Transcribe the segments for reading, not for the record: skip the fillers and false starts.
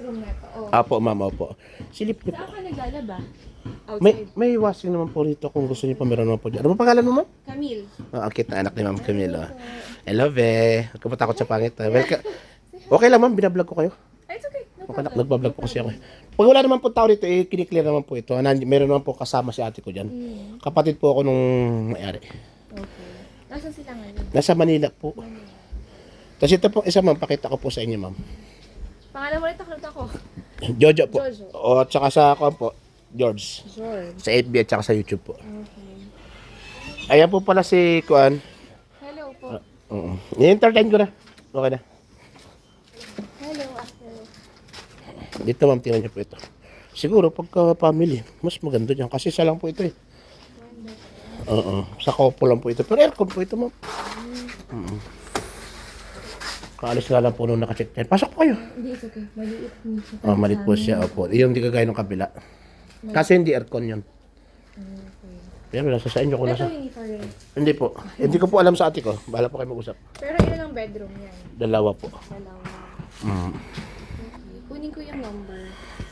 Room na ito. Oh. Apo, ma'am, opo. Silip niyo po. Saan ka naglalaba? May, Outside. may washing naman po rito kung gusto niyo pa meron naman po dyan. Ano ba pangalan mo, ma'am? Camille. Ah, ang cute na anak ni Ma'am Camilo. Hello, be. Huwag ka matakot sa pangit. Welcome. Okay lang, ma'am. Binablog ko kayo. It's okay. No Okay lang. problem. Nagbablog po kasi ako. Pag wala naman po tao dito, kiniklear naman po ito. Meron naman po kasama si ate ko dyan. Kapatid po ako nung may-ari. Okay. Nasaan sila ngayon? Nasa Manila po. Tapos ito po isa, ma'am. Pakita ko po sa inyo, ma'am. Pangalan mo ulit ako. Jojo po. Jojo. O, at saka sa ako po, George. George. Sa FB at saka sa YouTube po. Okay. Ayan po pala si Kuan. Hello po. I-entertain ko na. Okay na. Hello, after. Dito, ma'am, tingnan niyo po ito. Siguro pagka family, mas maganda dyan. Kasi isa lang po ito eh. Oo. Sa couple lang po ito. Pero aircon po ito, ma'am. Kaalis nga lang po nung nakacheck yan. Pasok po kayo. Hindi, it's okay. Maliit. Malit po siya. Opo. Yung hindi kagaya ng kabila. Kasi hindi aircon yun. Okay. Pero nasa sa inyo ko Ito nasa. yung infrared. Hindi po. Hindi ko po alam sa ate ko. Bahala po kayo mag-usap. Pero ilan ang bedroom yan? Dalawa po. Dalawa. Mm. Okay. Kunin ko yung number.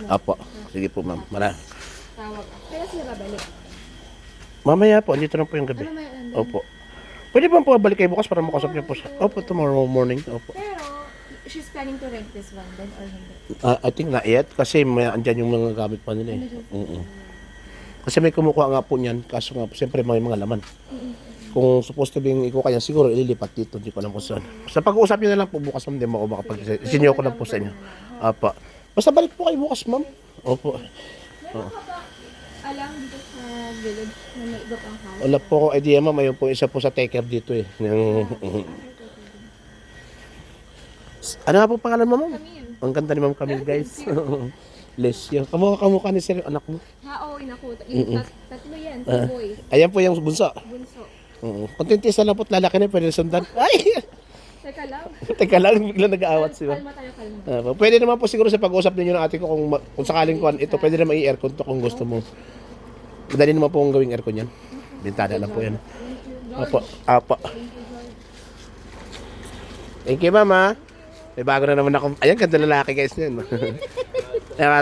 Apo. Sige po, ma'am. Tawag ako. Kaya sila babalik. Mamaya po. Andito na po yung gabi. Ano may ano? Opo. Pwede ba po balik kayo bukas para makasap niyo po sa... Opo, tomorrow morning. Opo. Pero, she's planning to rent this one then or hindi? I think not yet. Kasi may andyan yung mga gamit pa nila eh. Kasi may kumukuha nga po niyan. Kaso nga po, siyempre may mga laman. Kung supposed to be ikuha kanya, siguro ililipat dito. Hindi ko alam kung saan. Sa pag-uusap niyo na lang po bukas, ma'am. Hindi mo ako makapag-isinyo ko lang po sa inyo. Apa. Basta balik po kayo bukas, ma'am. Opo. Meron ka ba alam dito sa village na may iba pang house? Wala po ako idea, ma'am. Ayun po isa po sa taker dito eh. Ano nga po pangalan mo, ma'am? Camille. Ang ganda ni Ma'am Camille, guys. Bless you. Kamukha ni sir, anak mo. Ha, oo, inaku. Tatlo yan, two boys. Ayan po yung bunso. Bunso. Kontentista lang po at lalaki na pwede sundan. Ay! Teka lang. Teka lang, bigla nag-aawat si ma'am. Kalma tayo, kalma. Pwede naman po siguro sa pag-usap ninyo ng ate ko kung sakaling kuhan, ito pwede naman i-aircon to kung gusto mo. Madali naman po ang gawing aircon yan. Bintana lang po yan. Apo, apo. Thank you, mama. May bago na naman ako. Ayan, ganda lalaki guys yan.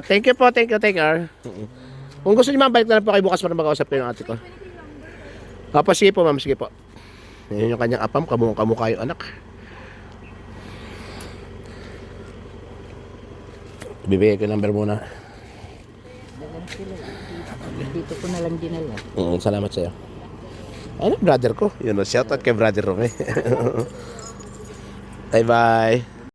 Thank you po, thank you. Kung gusto niyo ma'am, balik na lang po kayo bukas para mag-ausap kayo ng ate ko. Apo, sige po ma'am, sige po. Yan yung kanyang apam, kamukha yung anak. Bibigay ko yung number muna. Dito ko na lang dinala. Salamat sa'yo. Ano, brother ko? Yun, shout out kay brother Rome. Bye bye.